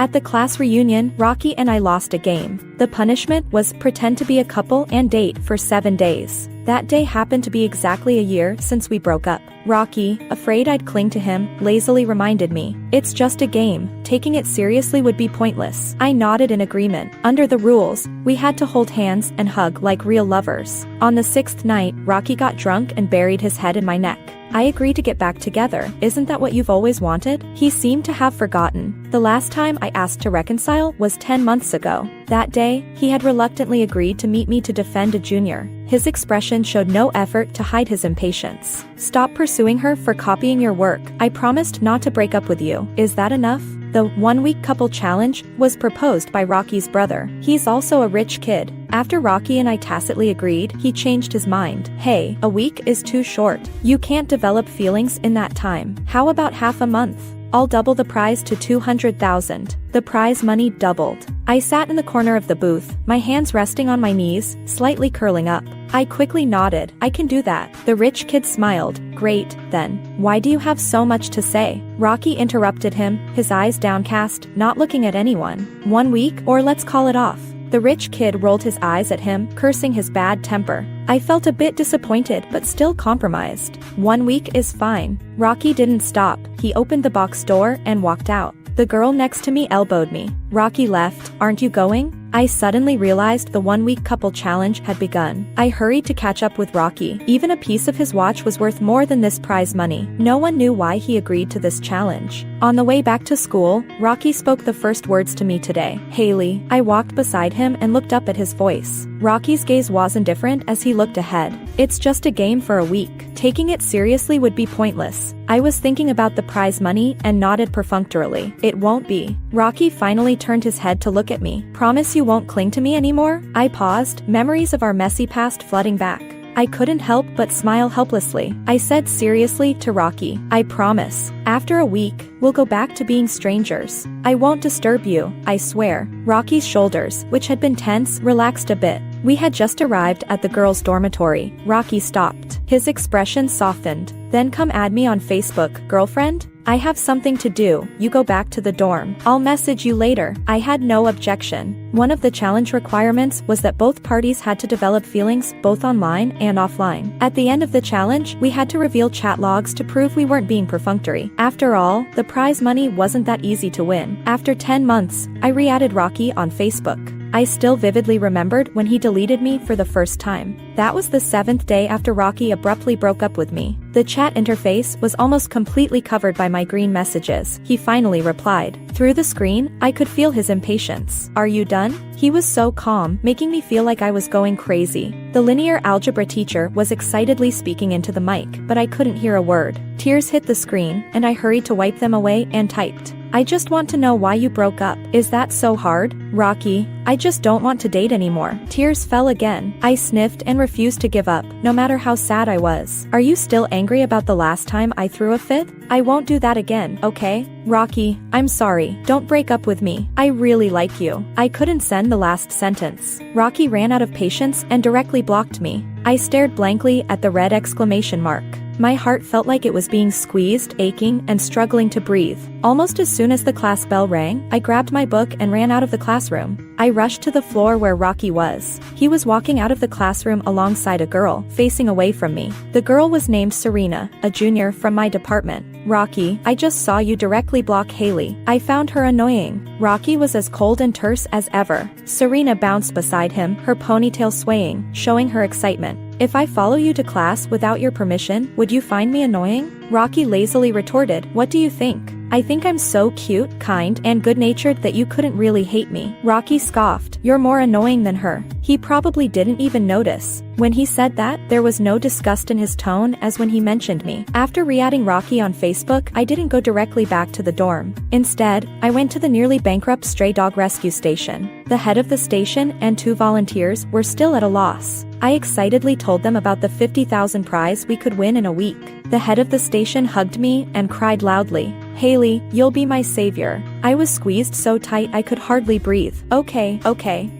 At the class reunion, Rocky and I lost a game. The punishment was pretend to be a couple and date for 7 days. That day happened to be exactly a year since we broke up. Rocky, afraid I'd cling to him, lazily reminded me, "It's just a game, taking it seriously would be pointless." I nodded in agreement. Under the rules, we had to hold hands and hug like real lovers. On the 6th night, Rocky got drunk and buried his head in my neck. I agreed to get back together. "Isn't that what you've always wanted?" He seemed to have forgotten. The last time I asked to reconcile was 10 months ago. That day, he had reluctantly agreed to meet me to defend a junior. His expression showed no effort to hide his impatience. "Stop pursuing her for copying your work. I promised not to break up with you. Is that enough?" The 1-week couple challenge was proposed by Rocky's brother. He's also a rich kid. After Rocky and I tacitly agreed, he changed his mind. "Hey, a week is too short. You can't develop feelings in that time. How about half a month? I'll double the prize to 200,000. The prize money doubled. I sat in the corner of the booth, my hands resting on my knees, slightly curling up. I quickly nodded. "I can do that." The rich kid smiled. "Great, then. Why do you have so much to say?" Rocky interrupted him, his eyes downcast, not looking at anyone. "1 week, or let's call it off." The rich kid rolled his eyes at him, cursing his bad temper. I felt a bit disappointed but still compromised. 1 week is fine. Rocky didn't stop. He opened the box door and walked out. The girl next to me elbowed me. Rocky left. "Aren't you going?" I suddenly realized the 1-week couple challenge had begun. I hurried to catch up with Rocky. Even a piece of his watch was worth more than this prize money. No one knew why he agreed to this challenge. On the way back to school, Rocky spoke the first words to me today. "Haley." I walked beside him and looked up at his voice. Rocky's gaze was indifferent as he looked ahead. "It's just a game for a week. Taking it seriously would be pointless." I was thinking about the prize money and nodded perfunctorily. "It won't be." Rocky finally turned his head to look at me. "Promise you won't cling to me anymore?" I paused, memories of our messy past flooding back. I couldn't help but smile helplessly. I said seriously to Rocky, "I promise. After a week, we'll go back to being strangers. I won't disturb you, I swear." Rocky's shoulders, which had been tense, relaxed a bit. We had just arrived at the girls' dormitory. Rocky stopped. His expression softened. "Then come add me on Facebook, girlfriend? I have something to do. You go back to the dorm. I'll message you later." I had no objection. One of the challenge requirements was that both parties had to develop feelings both online and offline. At the end of the challenge, we had to reveal chat logs to prove we weren't being perfunctory. After all, the prize money wasn't that easy to win. After 10 months, I re-added Rocky on Facebook. I still vividly remembered when he deleted me for the first time. That was the 7th day after Rocky abruptly broke up with me. The chat interface was almost completely covered by my green messages. He finally replied. Through the screen, I could feel his impatience. "Are you done?" He was so calm, making me feel like I was going crazy. The linear algebra teacher was excitedly speaking into the mic, but I couldn't hear a word. Tears hit the screen, and I hurried to wipe them away and typed, "I just want to know why you broke up. Is that so hard? Rocky, I just don't want to date anymore." Tears fell again. I sniffed and refused to give up, no matter how sad I was. "Are you still angry about the last time I threw a fit? I won't do that again, okay? Rocky, I'm sorry. Don't break up with me. I really like you." I couldn't send the last sentence. Rocky ran out of patience and directly blocked me. I stared blankly at the red exclamation mark. My heart felt like it was being squeezed, aching, and struggling to breathe. Almost as soon as the class bell rang, I grabbed my book and ran out of the classroom. I rushed to the floor where Rocky was. He was walking out of the classroom alongside a girl, facing away from me. The girl was named Serena, a junior from my department. "Rocky, I just saw you directly block Haley." I found her annoying. Rocky was as cold and terse as ever. Serena bounced beside him, her ponytail swaying, showing her excitement. "If I follow you to class without your permission, would you find me annoying?" Rocky lazily retorted, "What do you think? I think I'm so cute, kind, and good-natured that you couldn't really hate me." Rocky scoffed, "You're more annoying than her." He probably didn't even notice. When he said that, there was no disgust in his tone as when he mentioned me. After re-adding Rocky on Facebook, I didn't go directly back to the dorm. Instead, I went to the nearly bankrupt stray dog rescue station. The head of the station and 2 volunteers were still at a loss. I excitedly told them about the 50,000 prize we could win in a week. The head of the station hugged me and cried loudly, "Haley, you'll be my savior." I was squeezed so tight I could hardly breathe. Okay,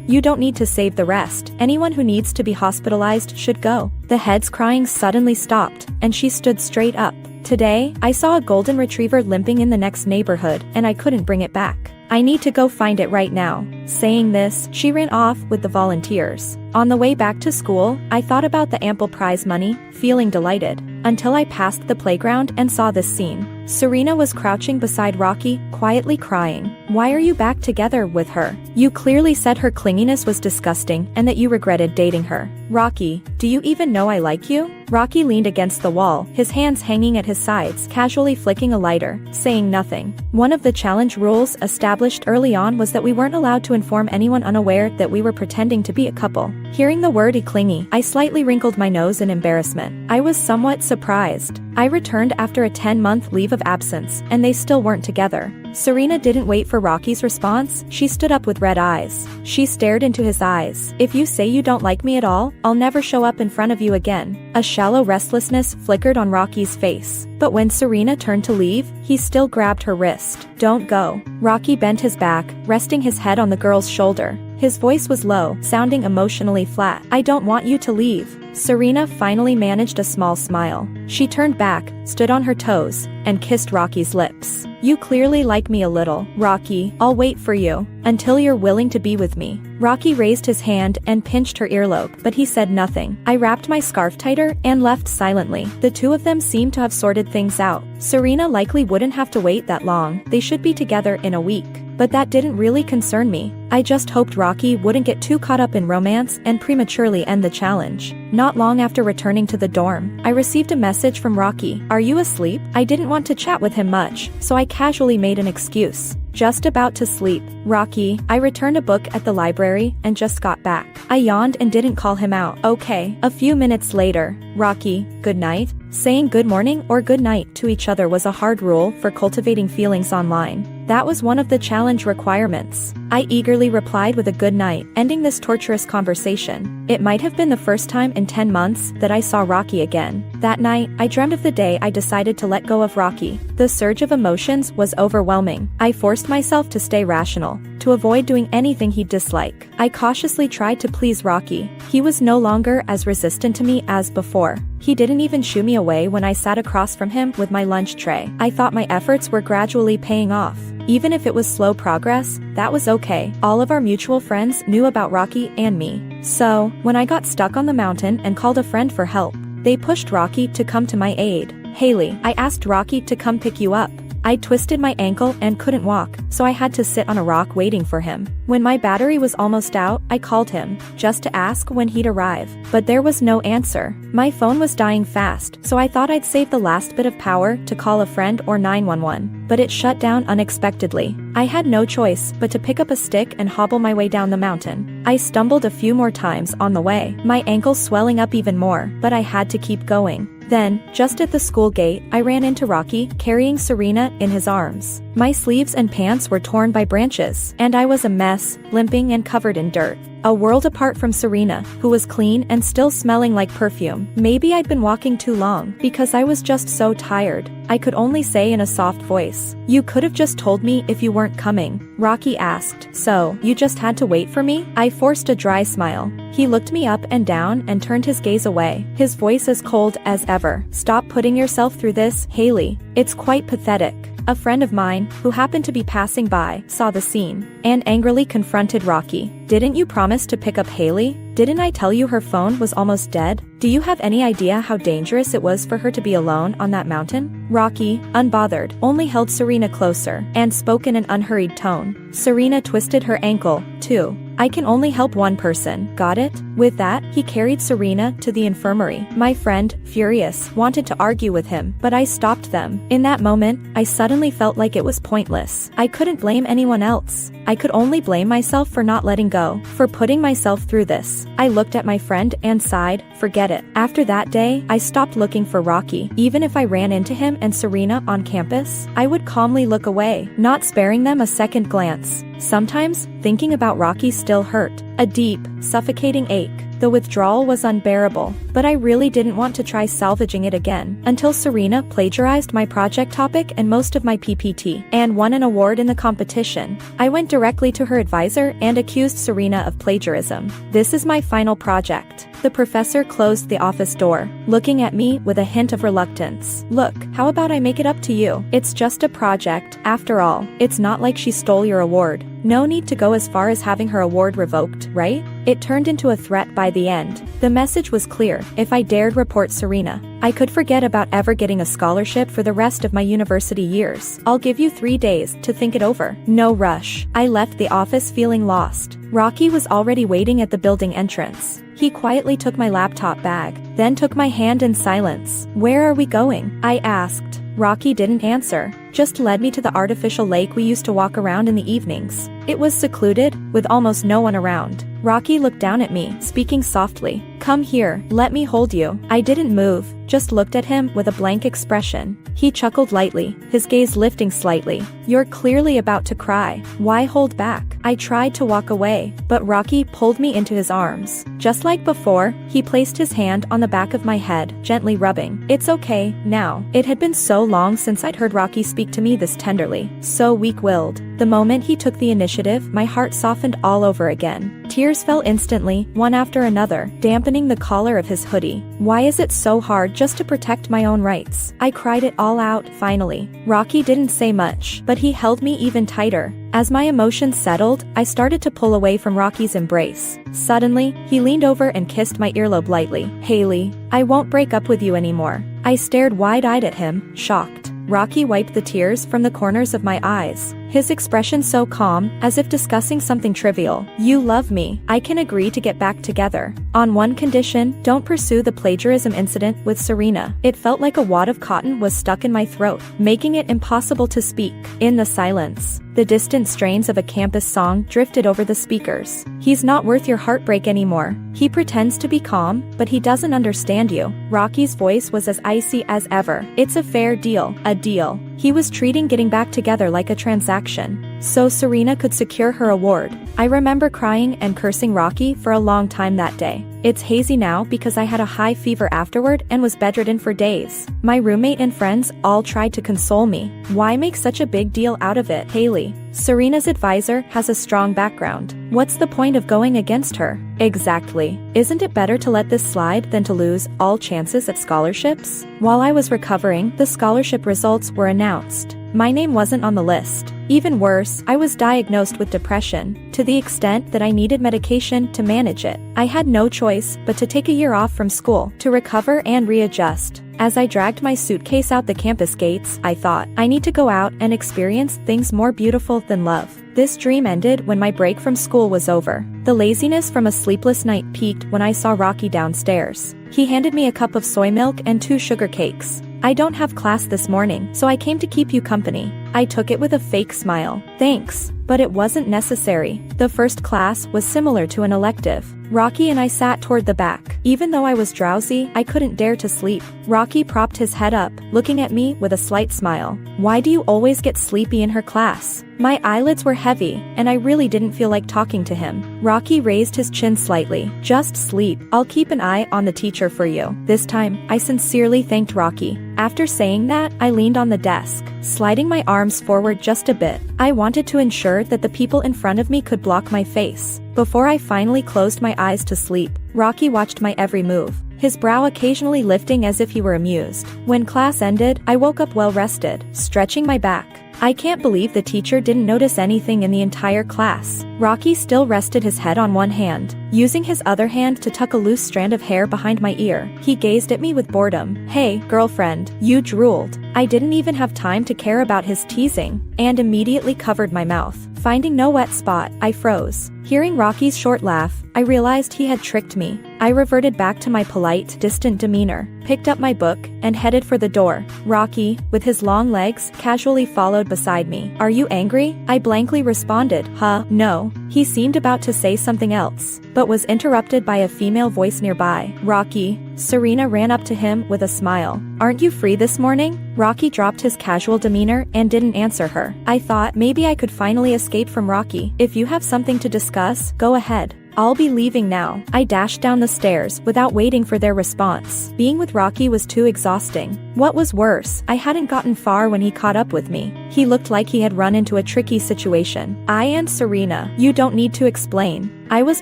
you don't need to save the rest. Anyone who needs to be hospitalized should go." The head's crying suddenly stopped, and she stood straight up. "Today, I saw a golden retriever limping in the next neighborhood, and I couldn't bring it back. I need to go find it right now." Saying this, she ran off with the volunteers. On the way back to school, I thought about the ample prize money, feeling delighted, until I passed the playground and saw this scene. Serena was crouching beside Rocky, quietly crying. "Why are you back together with her? You clearly said her clinginess was disgusting and that you regretted dating her." "Rocky, do you even know I like you?" Rocky leaned against the wall, his hands hanging at his sides, casually flicking a lighter, saying nothing. One of the challenge rules established early on was that we weren't allowed to inform anyone unaware that we were pretending to be a couple. Hearing the word clingy, I slightly wrinkled my nose in embarrassment. I was somewhat surprised. I returned after a 10-month leave of absence, and they still weren't together. Serena didn't wait for Rocky's response, she stood up with red eyes. She stared into his eyes. "If you say you don't like me at all, I'll never show up in front of you again." A shallow restlessness flickered on Rocky's face. But when Serena turned to leave, he still grabbed her wrist. "Don't go." Rocky bent his back, resting his head on the girl's shoulder. His voice was low, sounding emotionally flat. "I don't want you to leave." Serena finally managed a small smile. She turned back, stood on her toes, and kissed Rocky's lips. "You clearly like me a little, Rocky. I'll wait for you until you're willing to be with me." Rocky raised his hand and pinched her earlobe, but he said nothing. I wrapped my scarf tighter and left silently. The two of them seemed to have sorted things out. Serena likely wouldn't have to wait that long. They should be together in a week. But that didn't really concern me. I just hoped Rocky wouldn't get too caught up in romance and prematurely end the challenge. Not long after returning to the dorm, I received a message from Rocky. "Are you asleep?" I didn't want to chat with him much, so I casually made an excuse. "Just about to sleep, Rocky. I returned a book at the library and just got back." I yawned and didn't call him out. "Okay." A few minutes later, "Rocky, good night?" Saying good morning or good night to each other was a hard rule for cultivating feelings online. That was one of the challenge requirements. I eagerly replied with a good night, ending this torturous conversation. It might have been the first time in 10 months that I saw Rocky again. That night, I dreamt of the day I decided to let go of Rocky. The surge of emotions was overwhelming. I forced myself to stay rational, to avoid doing anything he'd dislike. I cautiously tried to please Rocky. He was no longer as resistant to me as before. He didn't even shoo me away when I sat across from him with my lunch tray. I thought my efforts were gradually paying off. Even if it was slow progress, that was okay. All of our mutual friends knew about Rocky and me. So, when I got stuck on the mountain and called a friend for help, they pushed Rocky to come to my aid. "Haley, I asked Rocky to come pick you up. I twisted my ankle and couldn't walk, so I had to sit on a rock waiting for him. When my battery was almost out, I called him, just to ask when he'd arrive. But there was no answer. My phone was dying fast, so I thought I'd save the last bit of power to call a friend or 911. But it shut down unexpectedly. I had no choice but to pick up a stick and hobble my way down the mountain. I stumbled a few more times on the way, my ankle swelling up even more, but I had to keep going. Then, just at the school gate, I ran into Rocky, carrying Serena in his arms. My sleeves and pants were torn by branches, and I was a mess, limping and covered in dirt. A world apart from Serena, who was clean and still smelling like perfume. Maybe I'd been walking too long, because I was just so tired. I could only say in a soft voice, "You could have just told me if you weren't coming." Rocky asked, "So, you just had to wait for me?" I forced a dry smile. He looked me up and down and turned his gaze away, his voice as cold as ever. "Stop putting yourself through this, Haley. It's quite pathetic." A friend of mine, who happened to be passing by, saw the scene, and angrily confronted Rocky. "Didn't you promise to pick up Haley? Didn't I tell you her phone was almost dead? Do you have any idea how dangerous it was for her to be alone on that mountain?" Rocky, unbothered, only held Serena closer, and spoke in an unhurried tone. "Serena twisted her ankle, too. I can only help one person, got it?" With that, he carried Serena to the infirmary. My friend, furious, wanted to argue with him, but I stopped them. In that moment, I suddenly felt like it was pointless. I couldn't blame anyone else. I could only blame myself for not letting go, for putting myself through this. I looked at my friend and sighed, forget it. After that day, I stopped looking for Rocky. Even if I ran into him and Serena on campus, I would calmly look away, not sparing them a second glance. Sometimes, thinking about Rocky still hurt. A deep, suffocating ache. The withdrawal was unbearable, but I really didn't want to try salvaging it again, until Serena plagiarized my project topic and most of my PPT, and won an award in the competition. I went directly to her advisor and accused Serena of plagiarism. This is my final project. The professor closed the office door, looking at me with a hint of reluctance. Look, how about I make it up to you? It's just a project, after all. It's not like she stole your award. No need to go as far as having her award revoked, right? It turned into a threat by the end. The message was clear: if I dared report Serena, I could forget about ever getting a scholarship for the rest of my university years. I'll give you 3 days to think it over. No rush. I left the office feeling lost. Rocky was already waiting at the building entrance. He quietly took my laptop bag, then took my hand in silence. Where are we going? I asked. Rocky didn't answer, just led me to the artificial lake we used to walk around in the evenings. It was secluded, with almost no one around. Rocky looked down at me, speaking softly. Come here, let me hold you. I didn't move, just looked at him with a blank expression. He chuckled lightly, his gaze lifting slightly. You're clearly about to cry. Why hold back? I tried to walk away, but Rocky pulled me into his arms. Just like before, he placed his hand on the back of my head, gently rubbing. It's okay, now. It had been so long since I'd heard Rocky speak to me this tenderly, so weak-willed. The moment he took the initiative, my heart softened all over again. Tears fell instantly, one after another, dampening the collar of his hoodie. Why is it so hard just to protect my own rights? I cried it all out, finally. Rocky didn't say much, but he held me even tighter. As my emotions settled, I started to pull away from Rocky's embrace. Suddenly, he leaned over and kissed my earlobe lightly. Haley, I won't break up with you anymore. I stared wide-eyed at him, shocked. Rocky wiped the tears from the corners of my eyes, his expression so calm, as if discussing something trivial. You love me. I can agree to get back together. On one condition, don't pursue the plagiarism incident with Serena. It felt like a wad of cotton was stuck in my throat, making it impossible to speak. In the silence, the distant strains of a campus song drifted over the speakers. He's not worth your heartbreak anymore. He pretends to be calm, but he doesn't understand you. Rocky's voice was as icy as ever. It's a fair deal, a deal. He was treating getting back together like a transaction, so Serena could secure her award. I remember crying and cursing Rocky for a long time that day. It's hazy now because I had a high fever afterward and was bedridden for days. My roommate and friends all tried to console me. Why make such a big deal out of it, Haley? Serena's advisor has a strong background. What's the point of going against her? Exactly. Isn't it better to let this slide than to lose all chances at scholarships? While I was recovering, the scholarship results were announced. My name wasn't on the list. Even worse, I was diagnosed with depression, to the extent that I needed medication to manage it. I had no choice but to take a year off from school to recover and readjust. As I dragged my suitcase out the campus gates, I thought, I need to go out and experience things more beautiful than love. This dream ended when my break from school was over. The laziness from a sleepless night peaked when I saw Rocky downstairs. He handed me a cup of soy milk and 2 sugar cakes. I don't have class this morning, so I came to keep you company. I took it with a fake smile. Thanks, but it wasn't necessary. The first class was similar to an elective. Rocky and I sat toward the back. Even though I was drowsy, I couldn't dare to sleep. Rocky propped his head up, looking at me with a slight smile. Why do you always get sleepy in her class? My eyelids were heavy, and I really didn't feel like talking to him. Rocky raised his chin slightly. Just sleep. I'll keep an eye on the teacher for you. This time, I sincerely thanked Rocky. After saying that, I leaned on the desk, sliding my arms forward just a bit. I wanted to ensure that the people in front of me could block my face. Before I finally closed my eyes to sleep, Rocky watched my every move, his brow occasionally lifting as if he were amused. When class ended, I woke up well-rested, stretching my back. I can't believe the teacher didn't notice anything in the entire class. Rocky still rested his head on one hand, using his other hand to tuck a loose strand of hair behind my ear. He gazed at me with boredom. Hey, girlfriend, you drooled. I didn't even have time to care about his teasing, and immediately covered my mouth. Finding no wet spot, I froze. Hearing Rocky's short laugh, I realized he had tricked me. I reverted back to my polite, distant demeanor, picked up my book, and headed for the door. Rocky, with his long legs, casually followed beside me. Are you angry? I blankly responded. No. He seemed about to say something else, but was interrupted by a female voice nearby. Rocky. Serena ran up to him with a smile. Aren't you free this morning? Rocky dropped his casual demeanor and didn't answer her. I thought maybe I could finally escape from Rocky. If you have something to discuss, go ahead. I'll be leaving now. I dashed down the stairs without waiting for their response. Being with Rocky was too exhausting. What was worse, I hadn't gotten far when he caught up with me. He looked like he had run into a tricky situation. I and Serena, you don't need to explain. I was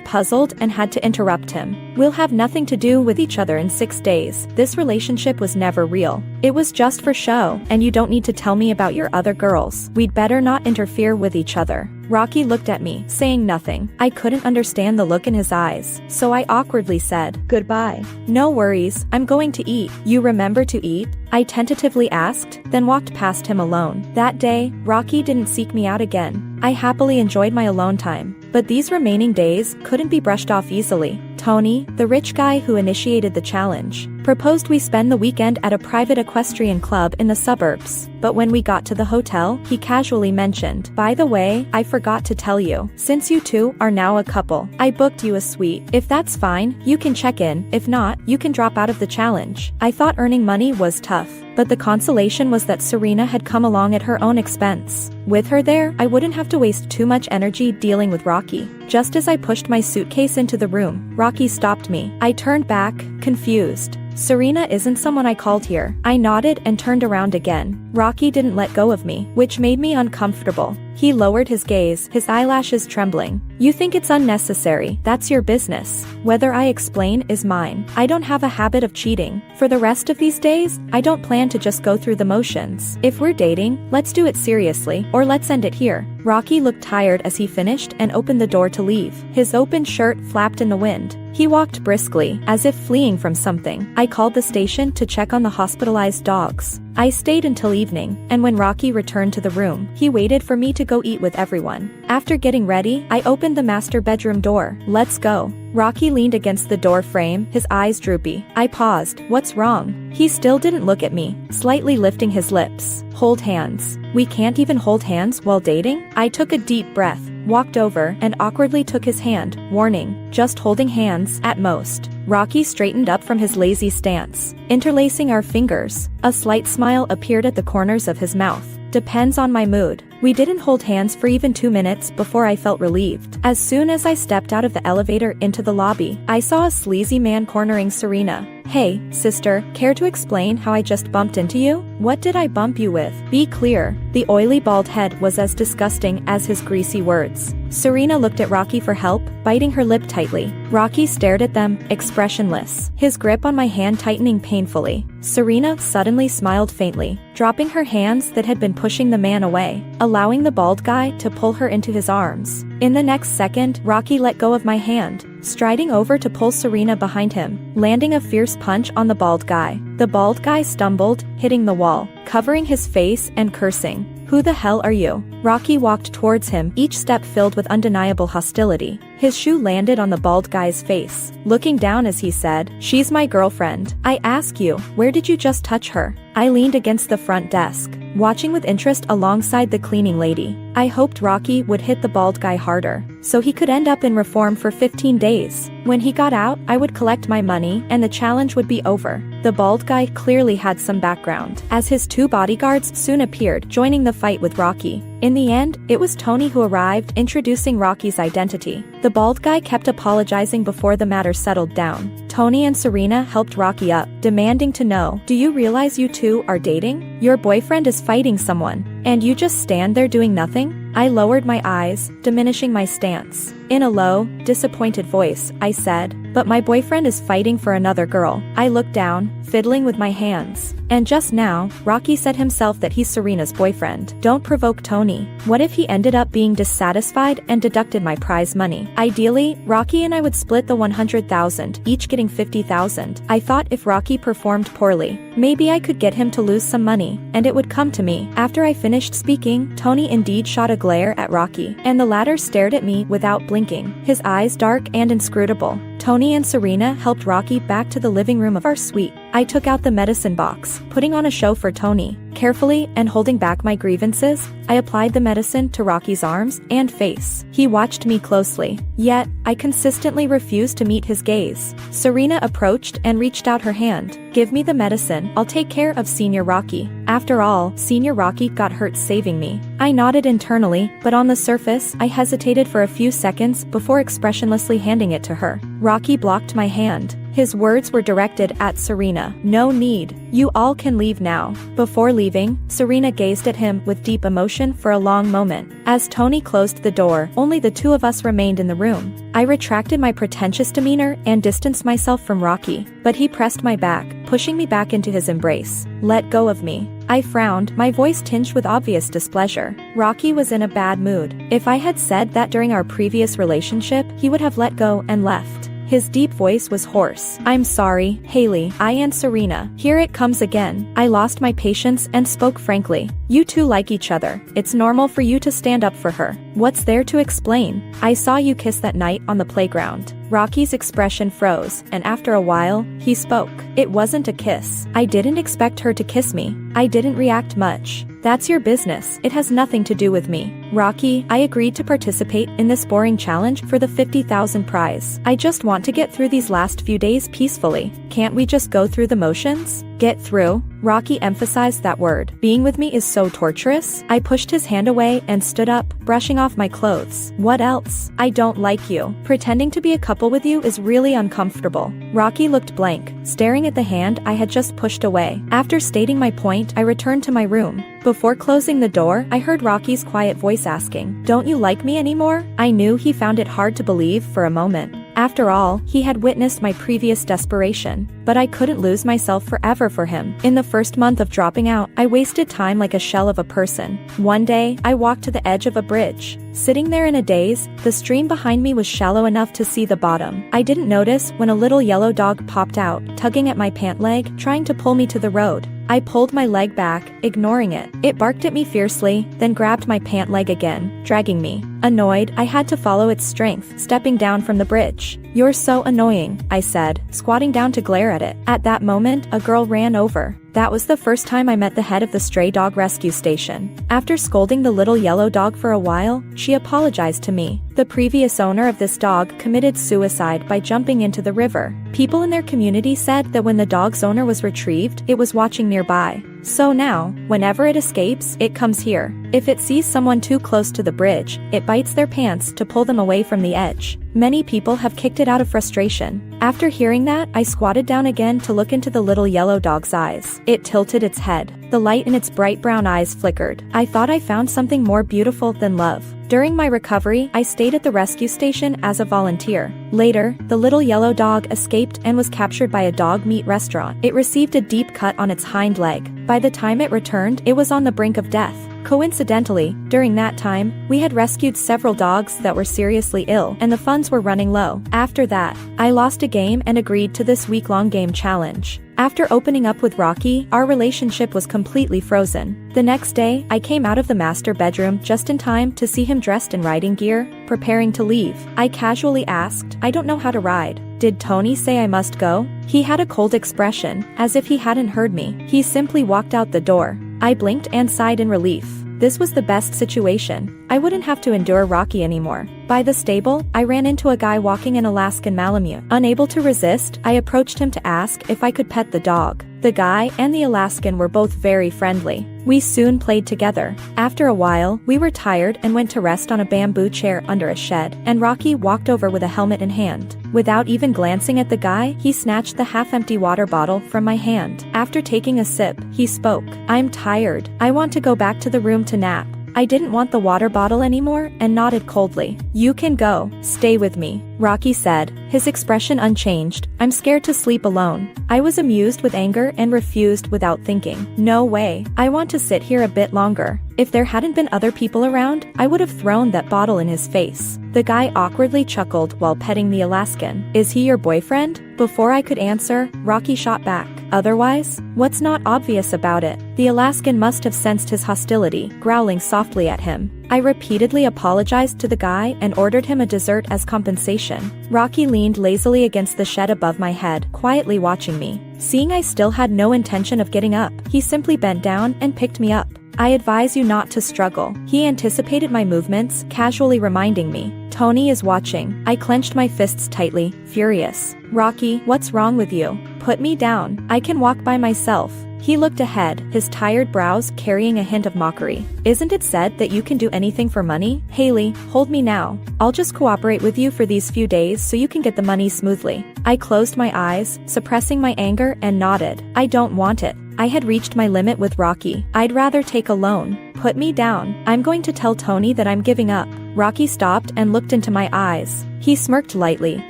puzzled and had to interrupt him. We'll have nothing to do with each other in 6 days. This relationship was never real. It was just for show, and you don't need to tell me about your other girls. We'd better not interfere with each other. Rocky looked at me, saying nothing. I couldn't understand the look in his eyes, so I awkwardly said, "Goodbye." "No worries, I'm going to eat." "You remember to eat?" I tentatively asked, then walked past him alone. That day, Rocky didn't seek me out again. I happily enjoyed my alone time, but these remaining days couldn't be brushed off easily. Tony, the rich guy who initiated the challenge, proposed we spend the weekend at a private equestrian club in the suburbs. But when we got to the hotel, he casually mentioned, "By the way, I forgot to tell you, since you two are now a couple, I booked you a suite. If that's fine, you can check in. If not, you can drop out of the challenge." I thought earning money was tough, but the consolation was that Serena had come along at her own expense. With her there, I wouldn't have to waste too much energy dealing with Rocky. Just as I pushed my suitcase into the room, Rocky stopped me. I turned back, confused. "Serena isn't someone I called here." I nodded and turned around again. Rocky didn't let go of me, which made me uncomfortable. He lowered his gaze, his eyelashes trembling. "You think it's unnecessary, that's your business. Whether I explain is mine. I don't have a habit of cheating. For the rest of these days, I don't plan to just go through the motions. If we're dating, let's do it seriously, or let's end it here." Rocky looked tired as he finished and opened the door to leave. His open shirt flapped in the wind. He walked briskly, as if fleeing from something. I called the station to check on the hospitalized dogs. I stayed until evening, and when Rocky returned to the room, he waited for me to go eat with everyone. After getting ready, I opened the master bedroom door. "Let's go." Rocky leaned against the door frame, his eyes droopy. I paused. "What's wrong?" He still didn't look at me, slightly lifting his lips. "Hold hands." "We can't even hold hands while dating?" I took a deep breath, walked over, and awkwardly took his hand, warning, "Just holding hands, at most." Rocky straightened up from his lazy stance, interlacing our fingers. A slight smile appeared at the corners of his mouth. "Depends on my mood." We didn't hold hands for even 2 minutes before I felt relieved. As soon as I stepped out of the elevator into the lobby, I saw a sleazy man cornering Serena. "Hey, sister, care to explain how I just bumped into you?" "What did I bump you with? Be clear." The oily bald head was as disgusting as his greasy words. Serena looked at Rocky for help, biting her lip tightly. Rocky stared at them, expressionless, his grip on my hand tightening painfully. Serena suddenly smiled faintly, dropping her hands that had been pushing the man away, allowing the bald guy to pull her into his arms. In the next second, Rocky let go of my hand, striding over to pull Serena behind him, landing a fierce punch on the bald guy. The bald guy stumbled, hitting the wall, covering his face and cursing. "Who the hell are you?" Rocky walked towards him, each step filled with undeniable hostility. His shoe landed on the bald guy's face, looking down as he said, "She's my girlfriend. I ask you, where did you just touch her?" I leaned against the front desk, watching with interest alongside the cleaning lady. I hoped Rocky would hit the bald guy harder, so he could end up in reform for 15 days. When he got out, I would collect my money and the challenge would be over. The bald guy clearly had some background, as his 2 bodyguards soon appeared, joining the fight with Rocky. In the end, it was Tony who arrived, introducing Rocky's identity. The bald guy kept apologizing before the matter settled down. Tony and Serena helped Rocky up, demanding to know, "Do you realize you two are dating? Your boyfriend is fighting someone, and you just stand there doing nothing?" I lowered my eyes, diminishing my stance. In a low, disappointed voice, I said, "But my boyfriend is fighting for another girl." I looked down, fiddling with my hands. "And just now, Rocky said himself that he's Serena's boyfriend." Don't provoke Tony. What if he ended up being dissatisfied and deducted my prize money? Ideally, Rocky and I would split the 100,000, each getting 50,000. I thought if Rocky performed poorly, maybe I could get him to lose some money, and it would come to me. After I finished speaking, Tony indeed shot a glare at Rocky, and the latter stared at me without blinking, his eyes dark and inscrutable. Tony and Serena helped Rocky back to the living room of our suite. I took out the medicine box, putting on a show for Tony. Carefully and holding back my grievances, I applied the medicine to Rocky's arms and face. He watched me closely, yet I consistently refused to meet his gaze. Serena approached and reached out her hand. "Give me the medicine, I'll take care of Senior Rocky." After all, Senior Rocky got hurt saving me. I nodded internally, but on the surface, I hesitated for a few seconds before expressionlessly handing it to her. Rocky blocked my hand. His words were directed at Serena. "No need. You all can leave now." Before leaving, Serena gazed at him with deep emotion for a long moment. As Tony closed the door, only the two of us remained in the room. I retracted my pretentious demeanor and distanced myself from Rocky, but he pressed my back, pushing me back into his embrace. "Let go of me." I frowned, my voice tinged with obvious displeasure. Rocky was in a bad mood. If I had said that during our previous relationship, he would have let go and left. His deep voice was hoarse. "I'm sorry, Haley, I and Serena." Here it comes again. I lost my patience and spoke frankly. "You two like each other. It's normal for you to stand up for her. What's there to explain? I saw you kiss that night on the playground." Rocky's expression froze, and after a while, he spoke. "It wasn't a kiss. I didn't expect her to kiss me. I didn't react much." "That's your business. It has nothing to do with me." "Rocky, I agreed to participate in this boring challenge for the 50,000 prize. I just want to get through these last few days peacefully. Can't we just go through the motions?" "Get through?" Rocky emphasized that word. "Being with me is so torturous." I pushed his hand away and stood up, brushing off my clothes. "What else? I don't like you. Pretending to be a couple with you is really uncomfortable." Rocky looked blank, staring at the hand I had just pushed away. After stating my point, I returned to my room. Before closing the door, I heard Rocky's quiet voice asking, "Don't you like me anymore?" I knew he found it hard to believe for a moment. After all, he had witnessed my previous desperation, but I couldn't lose myself forever for him. In the first month of dropping out, I wasted time like a shell of a person. One day, I walked to the edge of a bridge. Sitting there in a daze, the stream behind me was shallow enough to see the bottom. I didn't notice when a little yellow dog popped out, tugging at my pant leg, trying to pull me to the road. I pulled my leg back, ignoring it. It barked at me fiercely, then grabbed my pant leg again, dragging me. Annoyed, I had to follow its strength, stepping down from the bridge. "You're so annoying," I said, squatting down to glare at it. At that moment, a girl ran over. That was the first time I met the head of the stray dog rescue station. After scolding the little yellow dog for a while, she apologized to me. The previous owner of this dog committed suicide by jumping into the river. People in their community said that when the dog's owner was retrieved, it was watching nearby. So now, whenever it escapes, it comes here. If it sees someone too close to the bridge, it bites their pants to pull them away from the edge. Many people have kicked it out of frustration. After hearing that, I squatted down again to look into the little yellow dog's eyes. It tilted its head. The light in its bright brown eyes flickered. I thought I found something more beautiful than love. During my recovery, I stayed at the rescue station as a volunteer. Later, the little yellow dog escaped and was captured by a dog meat restaurant. It received a deep cut on its hind leg. By the time it returned, it was on the brink of death. Coincidentally, during that time, we had rescued several dogs that were seriously ill, and the funds were running low. After that, I lost a game and agreed to this week-long game challenge. After opening up with Rocky, our relationship was completely frozen. The next day, I came out of the master bedroom just in time to see him dressed in riding gear, preparing to leave. I casually asked, "I don't know how to ride. Did Tony say I must go?" He had a cold expression, as if he hadn't heard me. He simply walked out the door. I blinked and sighed in relief. This was the best situation. I wouldn't have to endure Rocky anymore. By the stable, I ran into a guy walking an Alaskan Malamute. Unable to resist, I approached him to ask if I could pet the dog. The guy and the Alaskan were both very friendly. We soon played together. After a while, we were tired and went to rest on a bamboo chair under a shed, and Rocky walked over with a helmet in hand. Without even glancing at the guy, he snatched the half-empty water bottle from my hand. After taking a sip, he spoke. "I'm tired. I want to go back to the room to nap." I didn't want the water bottle anymore and nodded coldly. "You can go. Stay with me," Rocky said, his expression unchanged. "I'm scared to sleep alone." I was amused with anger and refused without thinking. "No way. I want to sit here a bit longer." If there hadn't been other people around, I would have thrown that bottle in his face. The guy awkwardly chuckled while petting the Alaskan. "Is he your boyfriend?" Before I could answer, Rocky shot back. "Otherwise? What's not obvious about it?" The Alaskan must have sensed his hostility, growling softly at him. I repeatedly apologized to the guy and ordered him a dessert as compensation. Rocky leaned lazily against the shed above my head, quietly watching me. Seeing I still had no intention of getting up, he simply bent down and picked me up. I advise you not to struggle. He anticipated my movements, casually reminding me. Tony is watching. I clenched my fists tightly, furious. Rocky, what's wrong with you? Put me down. I can walk by myself. He looked ahead, his tired brows carrying a hint of mockery. Isn't it said that you can do anything for money? Haley, hold me now. I'll just cooperate with you for these few days so you can get the money smoothly. I closed my eyes, suppressing my anger, and nodded. I don't want it. I had reached my limit with Rocky. I'd rather take a loan. Put me down. I'm going to tell Tony that I'm giving up. Rocky stopped and looked into my eyes. He smirked lightly,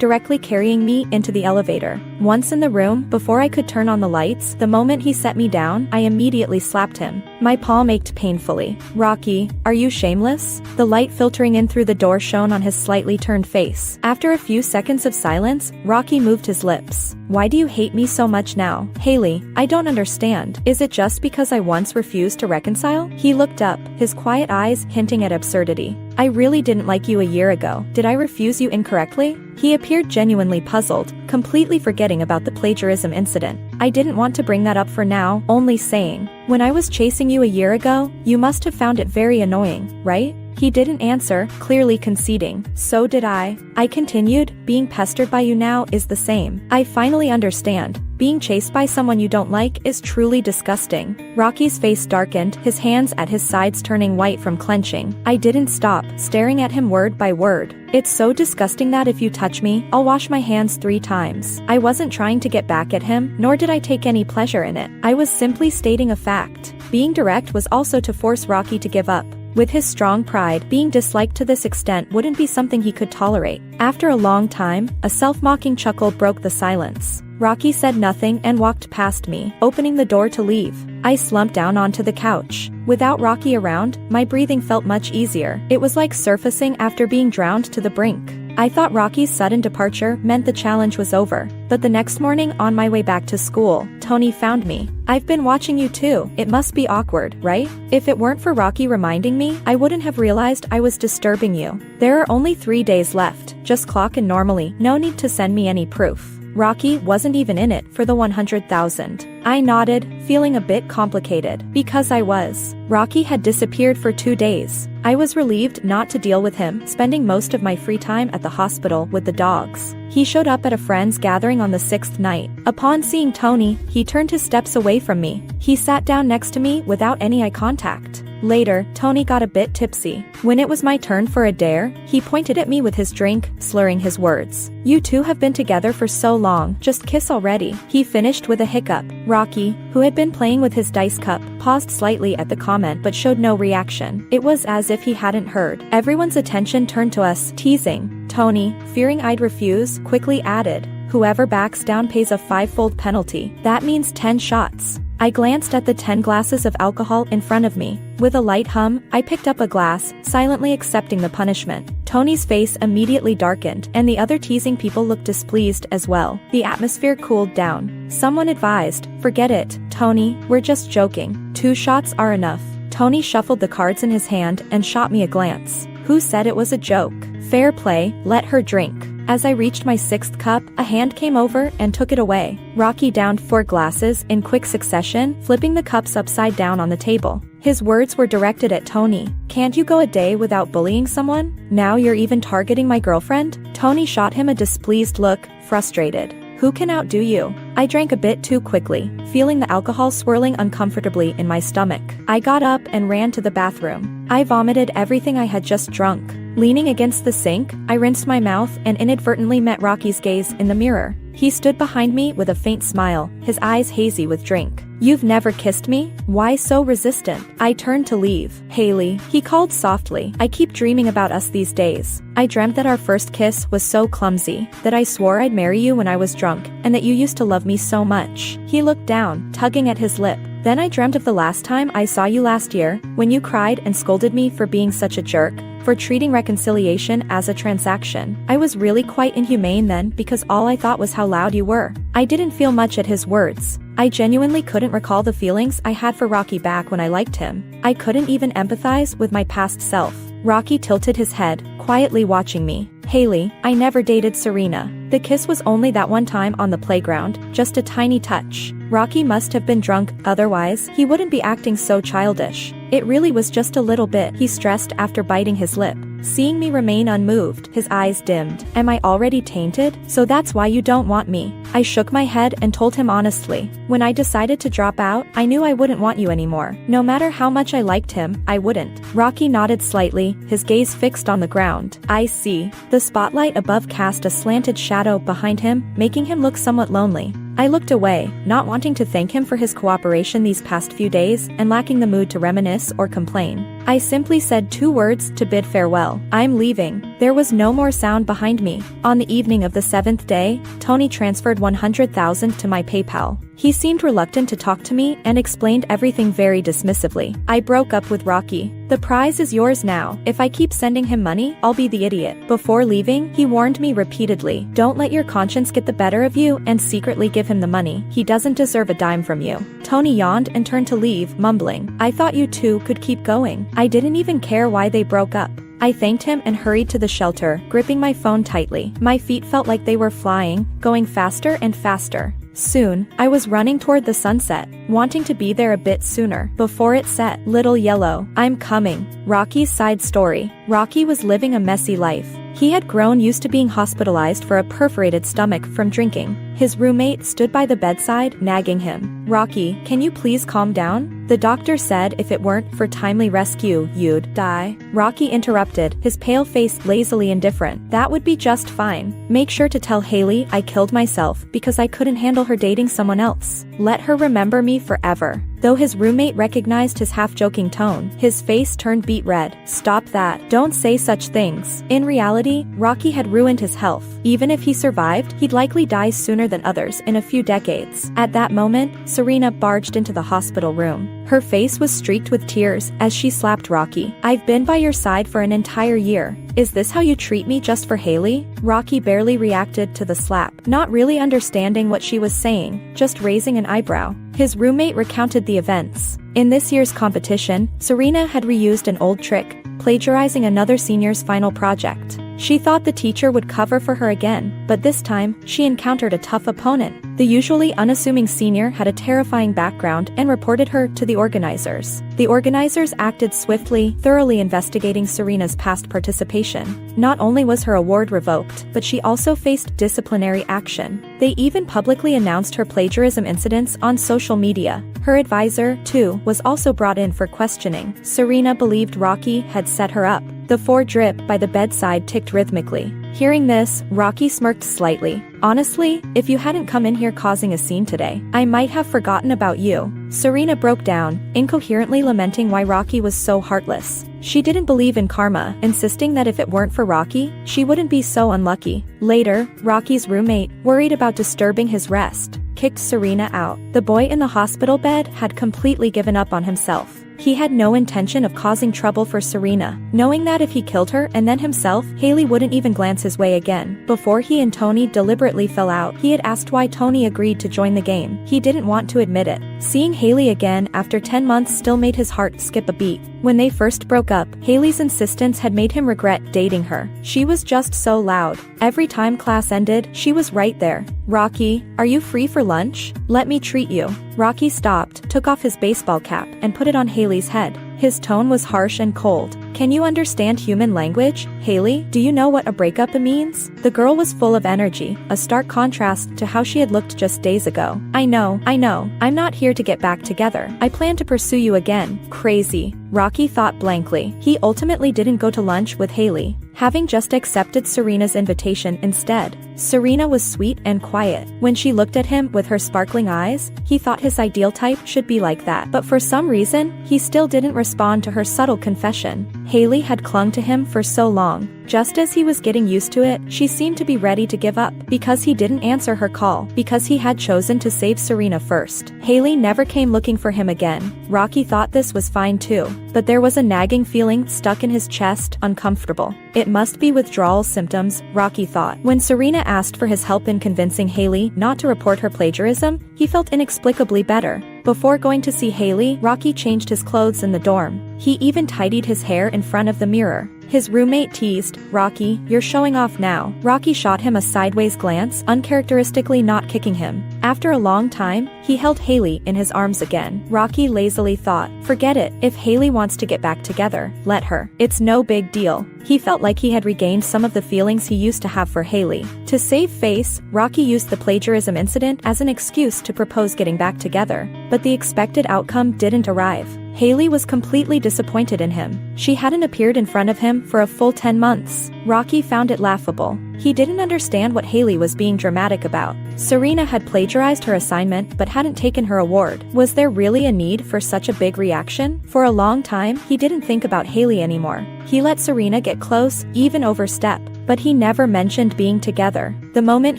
directly carrying me into the elevator. Once in the room, before I could turn on the lights, the moment he set me down, I immediately slapped him. My palm ached painfully. Rocky, are you shameless? The light filtering in through the door shone on his slightly turned face. After a few seconds of silence, Rocky moved his lips. Why do you hate me so much now? Haley, I don't understand. Is it just because I once refused to reconcile? He looked up, his quiet eyes hinting at absurdity. I really didn't like you a year ago. Did I refuse you incorrectly? He appeared genuinely puzzled, completely forgetting about the plagiarism incident. I didn't want to bring that up for now, only saying, when I was chasing you a year ago, you must have found it very annoying, right? He didn't answer, clearly conceding. So did I. I continued, being pestered by you now is the same. I finally understand. Being chased by someone you don't like is truly disgusting. Rocky's face darkened, his hands at his sides turning white from clenching. I didn't stop, staring at him word by word. It's so disgusting that if you touch me, I'll wash my hands 3 times. I wasn't trying to get back at him, nor did I take any pleasure in it. I was simply stating a fact. Being direct was also to force Rocky to give up. With his strong pride, being disliked to this extent wouldn't be something he could tolerate. After a long time, a self-mocking chuckle broke the silence. Rocky said nothing and walked past me, opening the door to leave. I slumped down onto the couch. Without Rocky around, my breathing felt much easier. It was like surfacing after being drowned to the brink. I thought Rocky's sudden departure meant the challenge was over, but the next morning on my way back to school, Tony found me. I've been watching you too. It must be awkward, right? If it weren't for Rocky reminding me, I wouldn't have realized I was disturbing you. There are only 3 days left. Just clock in normally. No need to send me any proof. Rocky wasn't even in it for the 100,000. I nodded, feeling a bit complicated, because I was. Rocky had disappeared for 2 days. I was relieved not to deal with him, spending most of my free time at the hospital with the dogs. He showed up at a friend's gathering on the 6th night. Upon seeing Tony, he turned his steps away from me. He sat down next to me without any eye contact. Later, Tony got a bit tipsy. When it was my turn for a dare, he pointed at me with his drink, slurring his words. You two have been together for so long, just kiss already. He finished with a hiccup. Rocky, who had been playing with his dice cup, paused slightly at the comment but showed no reaction. It was as if he hadn't heard. Everyone's attention turned to us, teasing. Tony, fearing I'd refuse, quickly added, whoever backs down pays a 5-fold penalty. That means 10 shots. I glanced at the 10 glasses of alcohol in front of me. With a light hum, I picked up a glass, silently accepting the punishment. Tony's face immediately darkened, and the other teasing people looked displeased as well. The atmosphere cooled down. Someone advised, forget it, Tony, we're just joking. 2 shots are enough. Tony shuffled the cards in his hand and shot me a glance. Who said it was a joke? Fair play, let her drink. As I reached my 6th cup, a hand came over and took it away. Rocky downed 4 glasses in quick succession, flipping the cups upside down on the table. His words were directed at Tony. Can't you go a day without bullying someone? Now you're even targeting my girlfriend? Tony shot him a displeased look, frustrated. Who can outdo you? I drank a bit too quickly, feeling the alcohol swirling uncomfortably in my stomach. I got up and ran to the bathroom. I vomited everything I had just drunk. Leaning against the sink, I rinsed my mouth and inadvertently met Rocky's gaze in the mirror. He stood behind me with a faint smile, his eyes hazy with drink. You've never kissed me? Why so resistant? I turned to leave. Haley, he called softly. I keep dreaming about us these days. I dreamt that our first kiss was so clumsy, that I swore I'd marry you when I was drunk, and that you used to love me so much. He looked down, tugging at his lip. Then I dreamt of the last time I saw you last year, when you cried and scolded me for being such a jerk, for treating reconciliation as a transaction. I was really quite inhumane then because all I thought was how loud you were. I didn't feel much at his words. I genuinely couldn't recall the feelings I had for Rocky back when I liked him. I couldn't even empathize with my past self. Rocky tilted his head, quietly watching me. Haley, I never dated Serena. The kiss was only that one time on the playground, just a tiny touch. Rocky must have been drunk, otherwise, he wouldn't be acting so childish. It really was just a little bit, he stressed after biting his lip. Seeing me remain unmoved, his eyes dimmed. Am I already tainted? So that's why you don't want me? I shook my head and told him honestly. When I decided to drop out, I knew I wouldn't want you anymore. No matter how much I liked him, I wouldn't. Rocky nodded slightly, his gaze fixed on the ground. I see. The spotlight above cast a slanted shadow behind him, making him look somewhat lonely. I looked away, not wanting to thank him for his cooperation these past few days and lacking the mood to reminisce or complain. I simply said 2 words to bid farewell. I'm leaving. There was no more sound behind me. On the evening of the 7th day, Tony transferred $100,000 to my PayPal. He seemed reluctant to talk to me and explained everything very dismissively. I broke up with Rocky. The prize is yours now. If I keep sending him money, I'll be the idiot. Before leaving, he warned me repeatedly. Don't let your conscience get the better of you and secretly give him the money. He doesn't deserve a dime from you. Tony yawned and turned to leave, mumbling. I thought you two could keep going. I didn't even care why they broke up. I thanked him and hurried to the shelter, gripping my phone tightly. My feet felt like they were flying, going faster and faster. Soon, I was running toward the sunset, wanting to be there a bit sooner, before it set. Little Yellow, I'm coming. Rocky's side story. Rocky was living a messy life. He had grown used to being hospitalized for a perforated stomach from drinking. His roommate stood by the bedside, nagging him. Rocky, can you please calm down? The doctor said if it weren't for timely rescue, you'd die. Rocky interrupted, his pale face lazily indifferent. That would be just fine. Make sure to tell Haley I killed myself because I couldn't handle her dating someone else. Let her remember me forever. Though his roommate recognized his half-joking tone, his face turned beet red. Stop that. Don't say such things. In reality, Rocky had ruined his health. Even if he survived, he'd likely die sooner than others in a few decades. At that moment, Serena barged into the hospital room. Her face was streaked with tears as she slapped Rocky. I've been by your side for an entire year. Is this how you treat me just for Haley? Rocky barely reacted to the slap, not really understanding what she was saying, just raising an eyebrow. His roommate recounted the events. In this year's competition, Serena had reused an old trick, plagiarizing another senior's final project. She thought the teacher would cover for her again, but this time, she encountered a tough opponent. The usually unassuming senior had a terrifying background and reported her to the organizers. The organizers acted swiftly, thoroughly investigating Serena's past participation. Not only was her award revoked, but she also faced disciplinary action. They even publicly announced her plagiarism incidents on social media. Her advisor, too, was also brought in for questioning. Serena believed Rocky had set her up. The 4 drip by the bedside ticked rhythmically. Hearing this, Rocky smirked slightly. Honestly, if you hadn't come in here causing a scene today, I might have forgotten about you. Serena broke down, incoherently lamenting why Rocky was so heartless. She didn't believe in karma, insisting that if it weren't for Rocky, she wouldn't be so unlucky. Later, Rocky's roommate, worried about disturbing his rest, kicked Serena out. The boy in the hospital bed had completely given up on himself. He had no intention of causing trouble for Serena, knowing that if he killed her and then himself, Haley wouldn't even glance his way again. Before he and Tony deliberately fell out, he had asked why Tony agreed to join the game. He didn't want to admit it. Seeing Haley again after 10 months still made his heart skip a beat. When they first broke up, Haley's insistence had made him regret dating her. She was just so loud. Every time class ended, she was right there. Rocky, are you free for lunch? Let me treat you. Rocky stopped, took off his baseball cap, and put it on Haley's head. His tone was harsh and cold. Can you understand human language, Haley? Do you know what a breakup means? The girl was full of energy, a stark contrast to how she had looked just days ago. I know. I'm not here to get back together. I plan to pursue you again. Crazy. Rocky thought blankly. He ultimately didn't go to lunch with Haley, having just accepted Serena's invitation instead. Serena was sweet and quiet. When she looked at him with her sparkling eyes, he thought his ideal type should be like that. But for some reason, he still didn't respond to her subtle confession. Haley had clung to him for so long. Just as he was getting used to it, she seemed to be ready to give up, because he didn't answer her call, because he had chosen to save Serena first. Haley never came looking for him again. Rocky thought this was fine too, but there was a nagging feeling stuck in his chest, uncomfortable. It must be withdrawal symptoms, Rocky thought. When Serena asked for his help in convincing Haley not to report her plagiarism, he felt inexplicably better. Before going to see Haley, Rocky changed his clothes in the dorm. He even tidied his hair in front of the mirror. His roommate teased, "Rocky, you're showing off now." Rocky shot him a sideways glance, uncharacteristically not kicking him. After a long time, he held Haley in his arms again. Rocky lazily thought, "Forget it, if Haley wants to get back together, let her. It's no big deal." He felt like he had regained some of the feelings he used to have for Haley. To save face, Rocky used the plagiarism incident as an excuse to propose getting back together. But the expected outcome didn't arrive. Haley was completely disappointed in him. She hadn't appeared in front of him for a full 10 months. Rocky found it laughable. He didn't understand what Haley was being dramatic about. Serena had plagiarized her assignment but hadn't taken her award. Was there really a need for such a big reaction? For a long time, he didn't think about Haley anymore. He let Serena get close, even overstep, but he never mentioned being together. The moment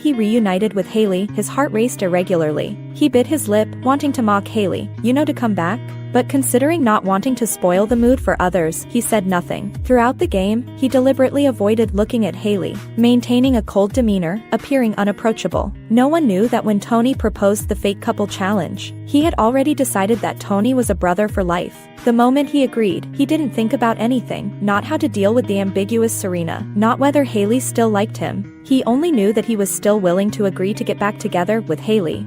he reunited with Haley, his heart raced irregularly. He bit his lip, wanting to mock Haley. "You know to come back?" But considering not wanting to spoil the mood for others, he said nothing. Throughout the game, he deliberately avoided looking at Haley, maintaining a cold demeanor, appearing unapproachable. No one knew that when Tony proposed the fake couple challenge, he had already decided that Tony was a brother for life. The moment he agreed, he didn't think about anything, not how to deal with the ambiguous Serena, not whether Haley still liked him. He only knew that he was still willing to agree to get back together with Haley.